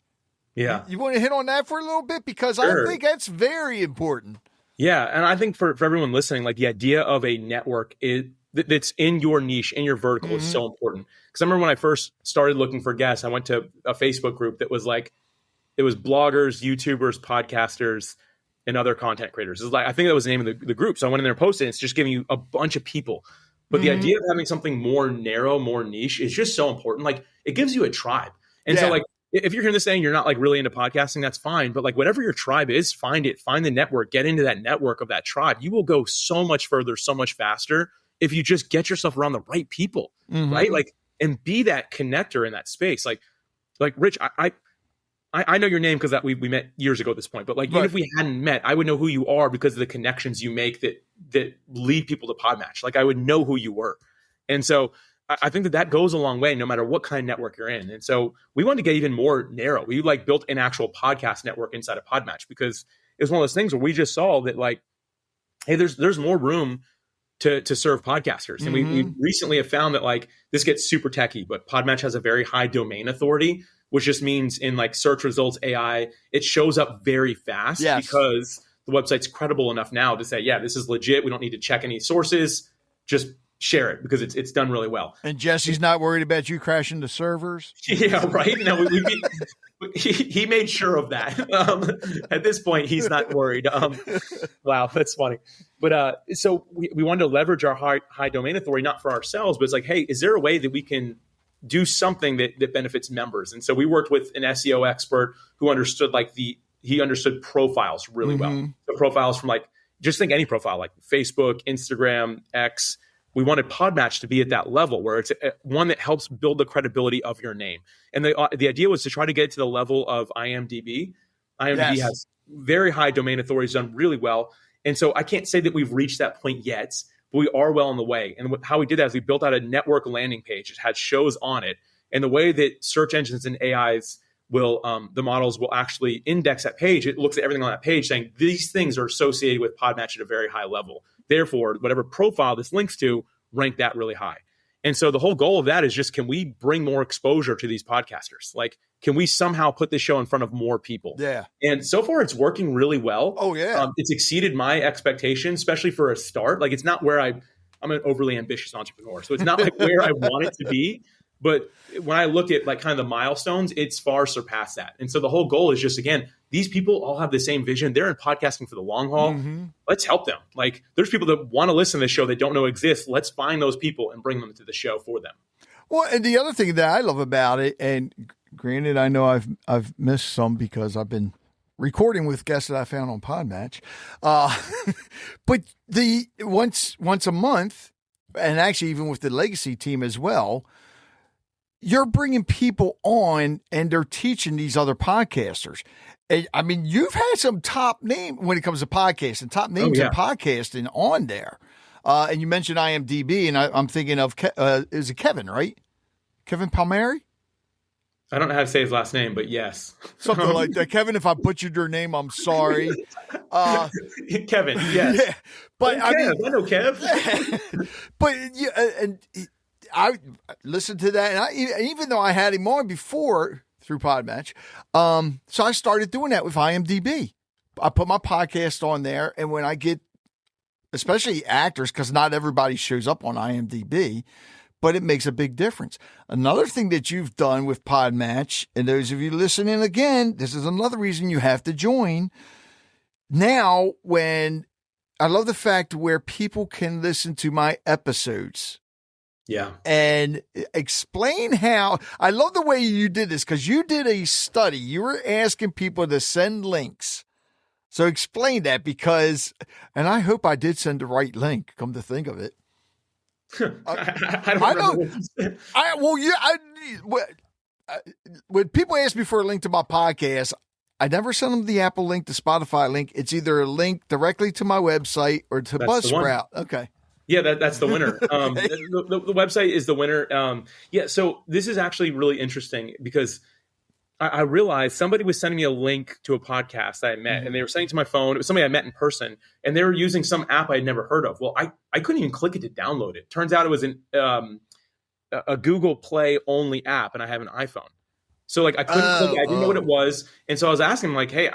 Yeah. You want to hit on that for a little bit? Because I think that's very important. Yeah. And I think for everyone listening, like the idea of a network that's in your niche, in your vertical is so important. Because I remember when I first started looking for guests, I went to a Facebook group that was like, it was bloggers, YouTubers, podcasters, and other content creators. It was like, I think that was the name of the group. So I went in there and posted, it's just giving you a bunch of people. But the idea of having something more narrow, more niche is just so important. Like it gives you a tribe. And so like, if you're hearing this saying you're not like really into podcasting, that's fine. But like whatever your tribe is, find the network, get into that network of that tribe. You will go so much further, so much faster if you just get yourself around the right people, right? Like, and be that connector in that space. Like Rich, I know your name because we met years ago at this point, but like, even if we hadn't met, I would know who you are because of the connections you make that lead people to PodMatch. Like I would know who you were. And so I think that goes a long way no matter what kind of network you're in. And so we wanted to get even more narrow. We like built an actual podcast network inside of PodMatch because it was one of those things where we just saw that like, hey, there's more room to serve podcasters. And we recently have found that like this gets super techie, but PodMatch has a very high domain authority, which just means in like search results, AI, it shows up very fast because the website's credible enough now to say, yeah, this is legit. We don't need to check any sources. Just share it because it's done really well. And Jesse's not worried about you crashing the servers. Yeah, right. No, he made sure of that. At this point, he's not worried. Wow, that's funny. But so we wanted to leverage our high domain authority, not for ourselves, but it's like, hey, is there a way that we can do something that benefits members? And so we worked with an SEO expert who understood he understood profiles really well. So profiles from like, just think any profile like Facebook, Instagram, X. We wanted PodMatch to be at that level where it's one that helps build the credibility of your name. And the idea was to try to get to the level of IMDb. IMDb has very high domain authority, done really well. And so I can't say that we've reached that point yet, but we are well on the way. And how we did that is we built out a network landing page. It had shows on it. And the way that search engines and AIs will, the models will actually index that page. It looks at everything on that page saying these things are associated with PodMatch at a very high level. Therefore, whatever profile this links to, rank that really high. And so the whole goal of that is just, can we bring more exposure to these podcasters? Like, can we somehow put this show in front of more people? Yeah. And so far it's working really well. Oh yeah. It's exceeded my expectations, especially for a start. Like it's not where I'm an overly ambitious entrepreneur. So it's not like where I want it to be. But when I look at like kind of the milestones, it's far surpassed that. And so the whole goal is just, again, these people all have the same vision. They're in podcasting for the long haul. Let's help them. Like there's people that want to listen to this show that don't know exists. Let's find those people and bring them to the show for them. Well, and the other thing that I love about it, and granted, I know I've missed some because I've been recording with guests that I found on PodMatch. But the once a month, and actually even with the legacy team as well, you're bringing people on and they're teaching these other podcasters. And, I mean, you've had some top name when it comes to podcasting, top names in podcasting on there. And you mentioned IMDb, and I'm thinking of, is it Kevin, right? Kevin Palmieri? I don't know how to say his last name, but yes. Something like that. Kevin, if I butchered your name, I'm sorry. Kevin, yes. Yeah, but I know Kev. But and I listened to that, and even though I had him on before through PodMatch, so I started doing that with IMDb. I put my podcast on there, and when I get, especially actors, because not everybody shows up on IMDb, but it makes a big difference. Another thing that you've done with PodMatch, and those of you listening again, this is another reason you have to join. Now, when I love the fact where people can listen to my episodes. Yeah. And explain how. I love the way you did this, because you did a study. You were asking people to send links. So explain that, because, and I hope I did send the right link, come to think of it. I don't know. When people ask me for a link to my podcast, I never send them the Apple link, the Spotify link. It's either a link directly to my website or to Buzzsprout. Okay. Yeah, that's the winner. The website is the winner. So this is actually really interesting, because I realized somebody was sending me a link to a podcast that I met, and they were sending it to my phone. It was somebody I met in person, and they were using some app I'd never heard of. Well, I couldn't even click it to download it. Turns out it was a Google Play only app, and I have an iPhone. So like I couldn't click it. I didn't know what it was. And so I was asking them, like, hey,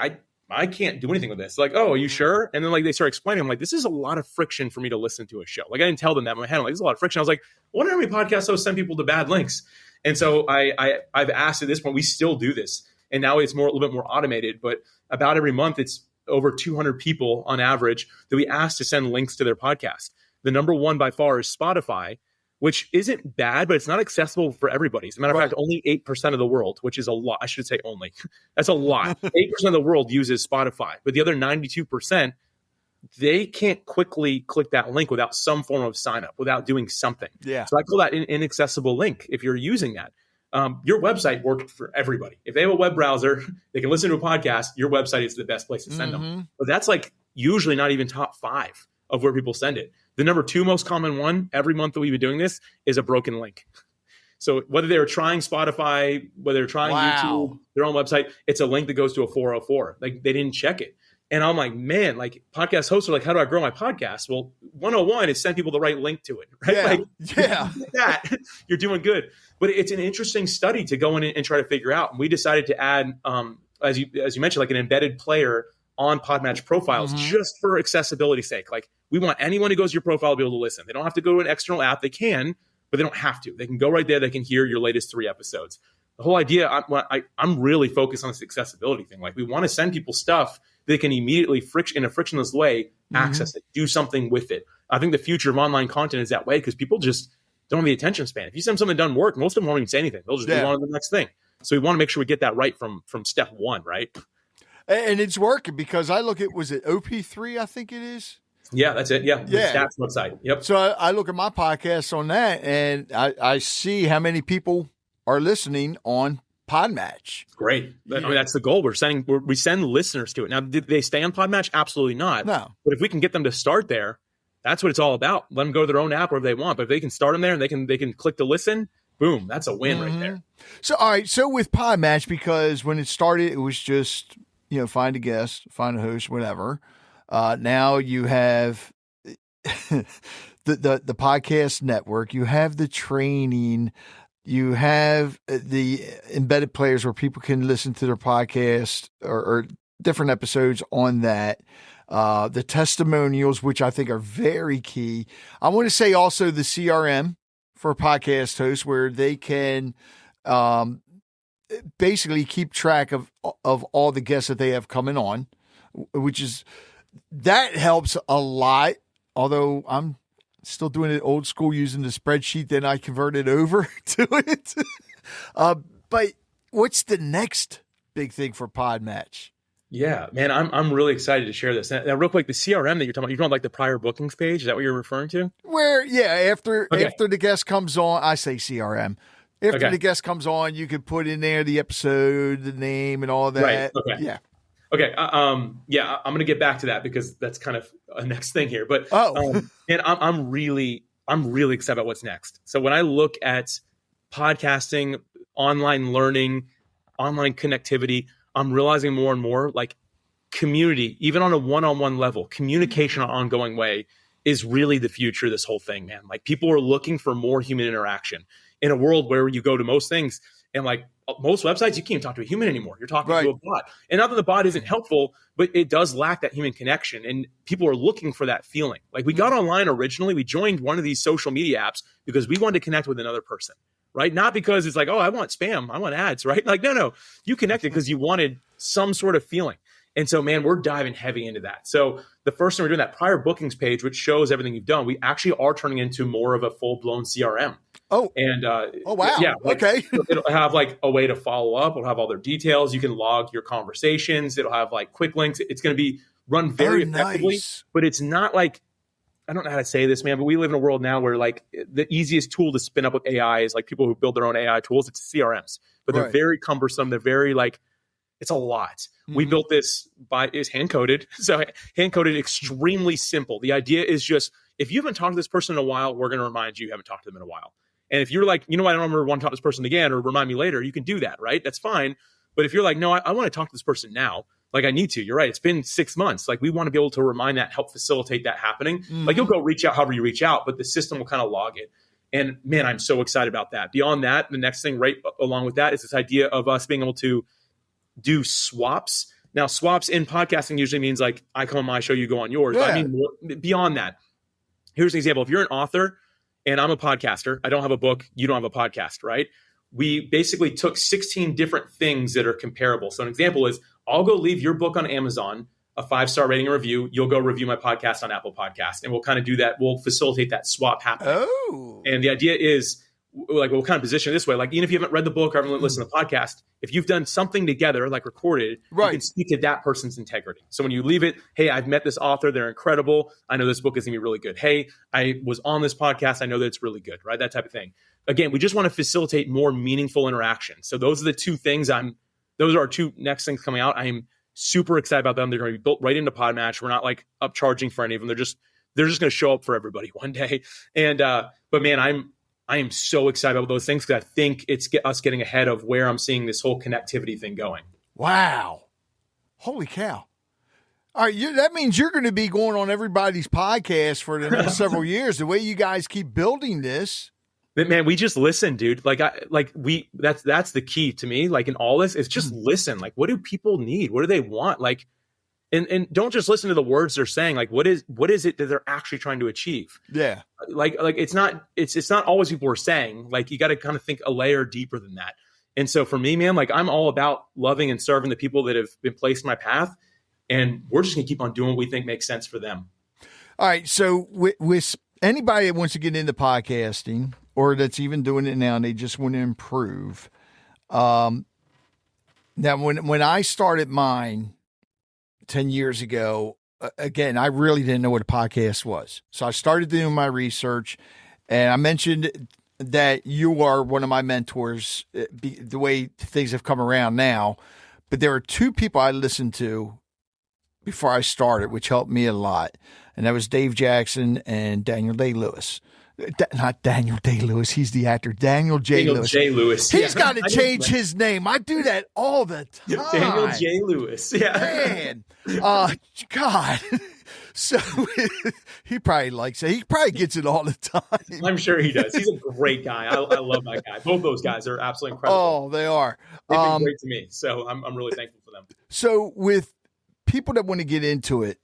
I can't do anything with this. Like, oh, are you sure? And then like they started explaining, I'm like, this is a lot of friction for me to listen to a show. Like I didn't tell them that in my head. I'm like, this is a lot of friction. I was like, I wonder how many podcast hosts send people to bad links. And so I've asked at this point, we still do this. And now it's a little bit more automated, but about every month, it's over 200 people on average that we ask to send links to their podcast. The number one by far is Spotify, which isn't bad, but it's not accessible for everybody. As a matter of fact, only 8% of the world, which is a lot. I should say only. That's a lot. 8% of the world uses Spotify, but the other 92%, they can't quickly click that link without some form of sign up, without doing something. Yeah. So I call that an inaccessible link if you're using that. Your website worked for everybody. If they have a web browser, they can listen to a podcast, your website is the best place to send them. But that's like usually not even top 5 of where people send it. The number 2 most common one every month that we've been doing this is a broken link. So whether they were trying Spotify, whether they're trying YouTube, their own website, it's a link that goes to a 404. Like they didn't check it. And I'm like, man, like podcast hosts are like, how do I grow my podcast? Well, 101 is send people the right link to it, right? That you're doing good. But it's an interesting study to go in and try to figure out. And we decided to add, as you mentioned, like an embedded player on PodMatch profiles just for accessibility's sake. Like we want anyone who goes to your profile to be able to listen. They don't have to go to an external app. They can, but they don't have to. They can go right there. They can hear your latest 3 episodes. The whole idea, I'm really focused on this accessibility thing. Like we want to send people stuff they can immediately in a frictionless way access it, do something with it. I think the future of online content is that way because people just don't have the attention span. If you send something that doesn't work, most of them won't even say anything. They'll just move on to the next thing. So we want to make sure we get that right from step 1, right? And it's working because I look at, was it OP3, I think it is? Yeah, that's it. Yeah. The stats website. Yep. So I look at my podcast on that and I see how many people are listening on PodMatch. Great. I mean, that's the goal. We send listeners to it. Now, did they stay on PodMatch? Absolutely not. No. But if we can get them to start there, that's what it's all about. Let them go to their own app wherever they want. But if they can start them there and they can click to listen, boom, that's a win right there. So, all right. So with PodMatch, because when it started, it was just, find a guest, find a host, whatever. Now you have the podcast network, you have the training, you have the embedded players where people can listen to their podcast or different episodes on that. The testimonials, which I think are very key. I want to say also the CRM for podcast hosts where they can basically keep track of all the guests that they have coming on, that helps a lot. Although I'm still doing it old school using the spreadsheet, then I converted over to it. But what's the next big thing for PodMatch? Yeah, man, I'm really excited to share this. Now, real quick, the CRM that you're talking about like the prior bookings page. Is that what you're referring to? Where, after the guest comes on, I say CRM. After the guest comes on, you can put in there the episode, the name, and all that. Right. Okay. Yeah. Okay. I'm going to get back to that because that's kind of a next thing here. But and I'm really excited about what's next. So when I look at podcasting online learning, online connectivity, I'm realizing more and more like community, even on a one-on-one level, communication on an ongoing way is really the future of this whole thing, man. Like people are looking for more human interaction in a world where you go to most things and like most websites, you can't even talk to a human anymore. You're talking to a bot. And not that the bot isn't helpful, but it does lack that human connection. And people are looking for that feeling. Like we got online originally, we joined one of these social media apps because we wanted to connect with another person, right? Not because it's like, oh, I want spam, I want ads, right? Like, no, you connected because you wanted some sort of feeling. And so, man, we're diving heavy into that. So the first thing we're doing, that prior bookings page, which shows everything you've done, we actually are turning into more of a full-blown CRM. Oh, and oh wow. Yeah, like, okay. It'll have like a way to follow up. It'll have all their details. You can log your conversations. It'll have like quick links. It's going to be run very effectively, nice. But it's not like, I don't know how to say this, man, but we live in a world now where like the easiest tool to spin up with AI is like people who build their own AI tools. It's CRMs, but they're very cumbersome. They're very like, it's a lot. We built this is hand coded. So hand coded, extremely simple. The idea is just, if you haven't talked to this person in a while, we're going to remind you haven't talked to them in a while. And if you're like, you know what, I don't ever want to talk to this person again or remind me later, you can do that, right? That's fine. But if you're like, no, I want to talk to this person now, like I need to, you're right. It's been 6 months. Like we want to be able to remind that, help facilitate that happening. Like you'll go reach out however you reach out, but the system will kind of log it. And man, I'm so excited about that. Beyond that, the next thing right along with that is this idea of us being able to do swaps. Now, swaps in podcasting usually means like I come on my show, you go on yours. But I mean, beyond that, here's an example. If you're an author and I'm a podcaster, I don't have a book, you don't have a podcast, right? We basically took 16 different things that are comparable. So an example is I'll go leave your book on Amazon, a 5-star rating and review. You'll go review my podcast on Apple Podcasts. And we'll kind of do that. We'll facilitate that swap happening. Oh. And the idea is, like we'll kind of position it this way. Like even if you haven't read the book or haven't listened to the podcast, if you've done something together, like recorded, you can speak to that person's integrity. So when you leave it, hey, I've met this author. They're incredible. I know this book is going to be really good. Hey, I was on this podcast. I know that it's really good, right? That type of thing. Again, we just want to facilitate more meaningful interaction. So those are the two things those are our two next things coming out. I am super excited about them. They're going to be built right into PodMatch. We're not like upcharging for any of them. They're just going to show up for everybody one day. And, but man, I am so excited about those things because I think it's us getting ahead of where I'm seeing this whole connectivity thing going. Wow. Holy cow. All right, that means you're going to be going on everybody's podcast for the next several years. The way you guys keep building this. But man, we just listen, dude. That's the key to me. Like in all this, it's just listen. Like, what do people need? What do they want? Like, and don't just listen to the words they're saying. Like, what is it that they're actually trying to achieve? Yeah. Like it's not always people are saying. Like, you got to kind of think a layer deeper than that. And so for me, man, like I'm all about loving and serving the people that have been placed in my path. And we're just going to keep on doing what we think makes sense for them. All right. So with anybody that wants to get into podcasting or that's even doing it now and they just want to improve. Now, when I started mine 10 years ago, again, I really didn't know what a podcast was. So I started doing my research, and I mentioned that you are one of my mentors, the way things have come around now. But there are two people I listened to before I started, which helped me a lot. And that was Dave Jackson and Daniel Day-Lewis. Not Daniel Day-Lewis. He's the actor. Daniel J. Lewis. He's got to change his name. I do that all the time. Daniel J. Lewis. Yeah. Man. God. So he probably likes it. He probably gets it all the time. I'm sure he does. He's a great guy. I love that guy. Both those guys are absolutely incredible. Oh, they are. They've been great to me. So I'm really thankful for them. So with people that want to get into it,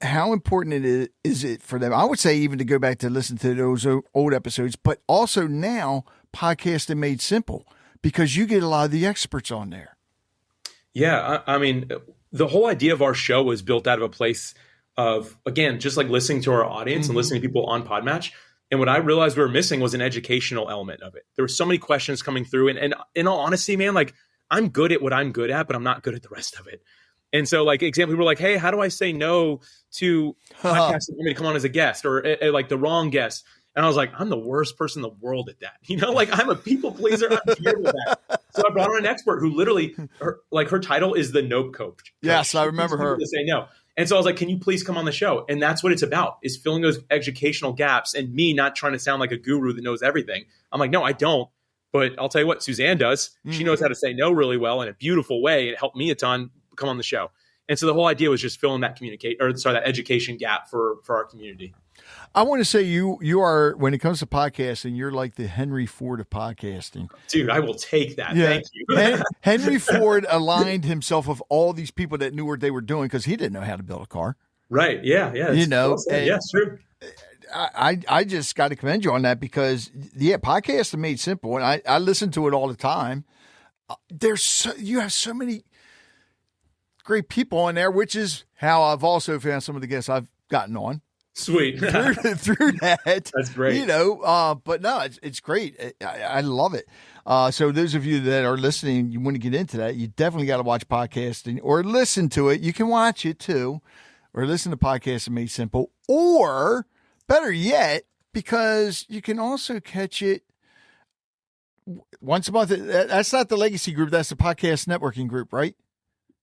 how important is it for them? I would say even to go back to listen to those old episodes, but also now podcasting made simple because you get a lot of the experts on there. Yeah. I mean, the whole idea of our show was built out of a place of, again, just like listening to our audience and listening to people on PodMatch. And what I realized we were missing was an educational element of it. There were so many questions coming through. And in all honesty, man, like I'm good at what I'm good at, but I'm not good at the rest of it. And so, like, example, people were like, hey, how do I say no to podcasts that want me to come on as a guest or like the wrong guest? And I was like, I'm the worst person in the world at that. You know, like I'm a people pleaser. I'm terrible at that. So I brought on an expert who literally, her title is the Nope Coach. Yes, I remember her. To say no. And so I was like, can you please come on the show? And that's what it's about, is filling those educational gaps and me not trying to sound like a guru that knows everything. I'm like, no, I don't. But I'll tell you what, Suzanne does. She knows how to say no really well in a beautiful way. It helped me a ton come on the show. And so the whole idea was just filling that that education gap for our community. I want to say you are, when it comes to podcasting, you're like the Henry Ford of podcasting. Dude, I will take that. Yeah. Thank you. Henry Ford aligned himself with all these people that knew what they were doing because he didn't know how to build a car. Right. Yeah. Yeah. Yes, true. I just got to commend you on that because, podcasts are made simple. And I listen to it all the time. You have so many great people on there, which is how I've also found some of the guests I've gotten on. Sweet. through that. That's great. But no, it's great. I love it. So those of you that are listening, you want to get into that, you definitely got to watch podcasting or listen to it. You can watch it too, or listen to Podcasting Made Simple, or better yet, because you can also catch it once a month. That's not the Legacy group. That's the podcast networking group, right?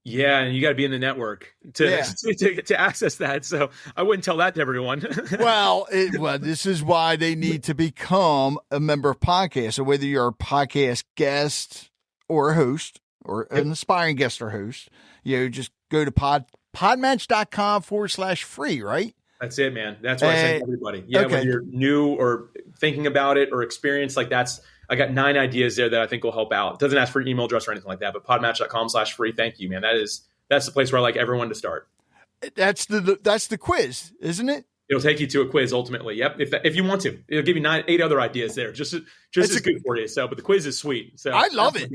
Yeah, and you got to be in the network to access that. So I wouldn't tell that to everyone. Well, this is why they need to become a member of podcast. So whether you're a podcast guest or a host or an aspiring guest or host, just go to podmatch.com/free, right? That's it, man. That's what I say to everybody. Yeah, okay. Whether you're new or thinking about it or experienced, I got 9 ideas there that I think will help out. It doesn't ask for email address or anything like that, but podmatch.com/free. Thank you, man. That's the place where I like everyone to start. That's the quiz, isn't it? It'll take you to a quiz ultimately. Yep. If you want to, it'll give you 8 other ideas there. Just as good for you. So, but the quiz is sweet. So I love it.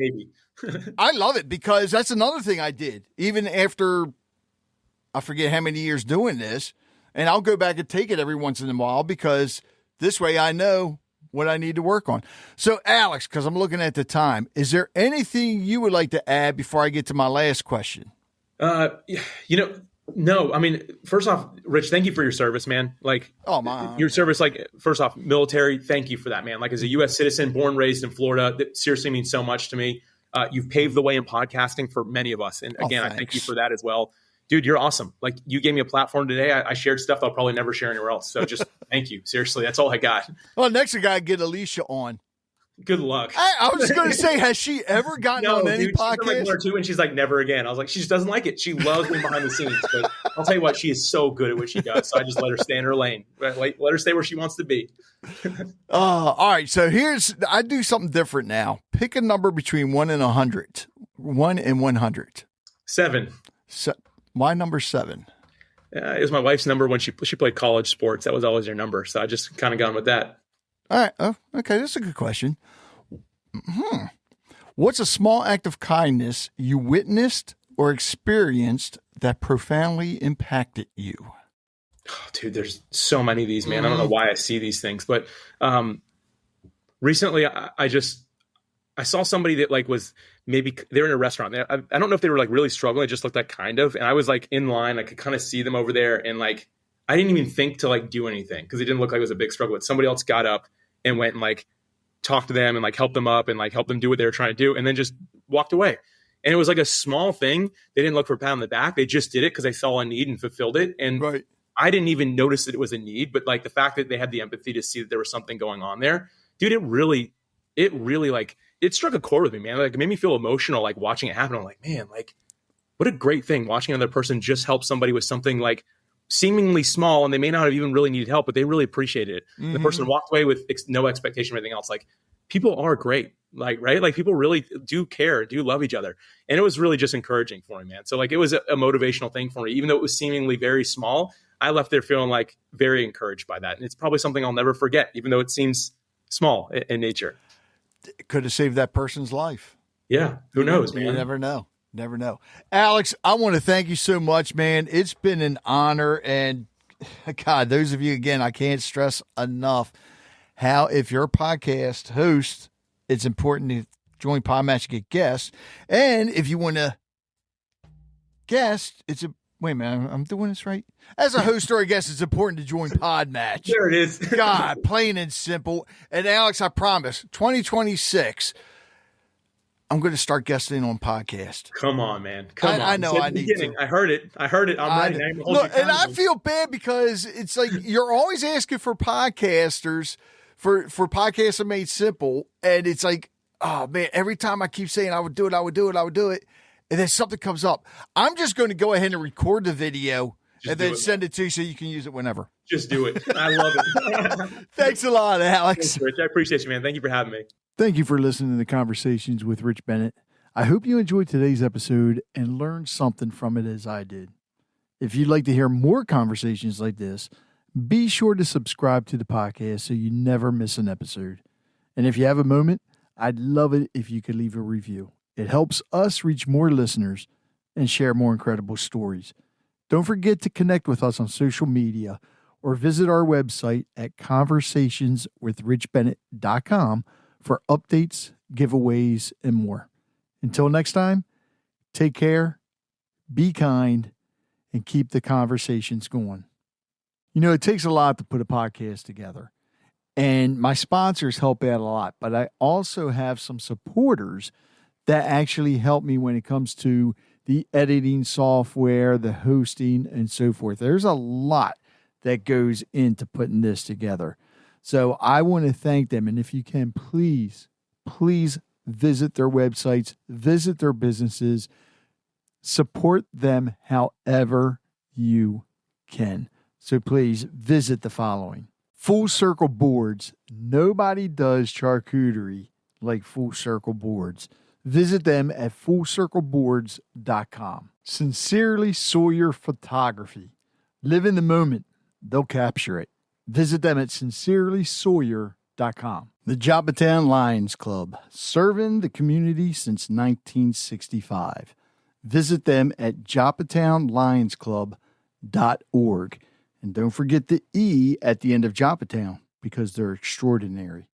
I love it because that's another thing I did even after I forget how many years doing this, and I'll go back and take it every once in a while because this way I know what I need to work on. So, Alex, because I'm looking at the time, is there anything you would like to add before I get to my last question? No. I mean, first off, Rich, thank you for your service, man. Your service, first off, military, thank you for that, man. As a U.S. citizen, born, raised in Florida, that seriously means so much to me. You've paved the way in podcasting for many of us. And again, I thank you for that as well. Dude, you're awesome. You gave me a platform today. I shared stuff I'll probably never share anywhere else. So just thank you. Seriously, that's all I got. Well, next I got to get Alicia on. Good luck. I was going to say, has she ever gotten on any podcast? She's one or two, and she's never again. I was like, she just doesn't like it. She loves being behind the scenes. But I'll tell you what, she is so good at what she does. So I just let her stay in her lane. Let her stay where she wants to be. All right. So I do something different now. Pick a number between 1 and 100. 1 and 100. 7. My number 7. It was my wife's number when she played college sports. That was always her number. So I just kind of gone with that. All right. Oh, okay. That's a good question. What's a small act of kindness you witnessed or experienced that profoundly impacted you? Oh, dude, there's so many of these, man. I don't know why I see these things, but recently I saw somebody that was maybe they're in a restaurant. I don't know if they were really struggling. It just looked kind of, and I was in line. I could kind of see them over there, and I didn't even think to do anything because it didn't look like it was a big struggle. But somebody else got up and went and talked to them and helped them up and helped them do what they were trying to do, and then just walked away. And it was a small thing. They didn't look for a pat on the back. They just did it because they saw a need and fulfilled it. And right. I didn't even notice that it was a need, but the fact that they had the empathy to see that there was something going on there, dude, it really it struck a chord with me, man. It made me feel emotional, watching it happen. I'm like, man, what a great thing watching another person just help somebody with something seemingly small, and they may not have even really needed help, but they really appreciated it. Mm-hmm. The person walked away with no expectation of anything else. People are great, right? People really do care, do love each other. And it was really just encouraging for me, man. So it was a motivational thing for me, even though it was seemingly very small. I left there feeling very encouraged by that. And it's probably something I'll never forget, even though it seems small in nature. It could have saved that person's life. Yeah. Who knows, man? You never know. Never know. Alex, I want to thank you so much, man. It's been an honor. And God, those of you, again, I can't stress enough how if you're a podcast host, it's important to join PodMatch to get guests. And if you want to guest, wait a minute, I'm doing this right. As a host or a guest, it's important to join PodMatch. There it is. God, plain and simple. And Alex, I promise, 2026, I'm going to start guesting on podcast. Come on, man. Come on. I know I need to. I heard it. I'm ready. Look, and I feel bad because it's you're always asking for podcasters for Podcasts Made Simple. And it's oh man, every time I keep saying I would do it, and then something comes up. I'm just going to go ahead and record the video and then send it to you so you can use it whenever. Just do it. I love it. Thanks a lot, Alex. Thanks, Rich. I appreciate you, man. Thank you for having me. Thank you for listening to Conversations with Rich Bennett. I hope you enjoyed today's episode and learned something from it as I did. If you'd like to hear more conversations like this, be sure to subscribe to the podcast so you never miss an episode. And if you have a moment, I'd love it if you could leave a review. It helps us reach more listeners and share more incredible stories. Don't forget to connect with us on social media or visit our website at conversationswithrichbennett.com for updates, giveaways, and more. Until next time, take care, be kind, and keep the conversations going. You know, it takes a lot to put a podcast together, and my sponsors help out a lot, but I also have some supporters that actually help me when it comes to the editing software, the hosting, and so forth. There's a lot that goes into putting this together. So I want to thank them, and if you can, please visit their websites, visit their businesses, support them however you can. So please visit the following. Full Circle Boards. Nobody does charcuterie like Full Circle Boards. Visit them at fullcircleboards.com. Sincerely Sawyer Photography. Live in the moment. They'll capture it. Visit them at sincerelysawyer.com. The Joppatown Lions Club. Serving the community since 1965. Visit them at joppatownlionsclub.org. And don't forget the E at the end of Joppatown because they're extraordinary.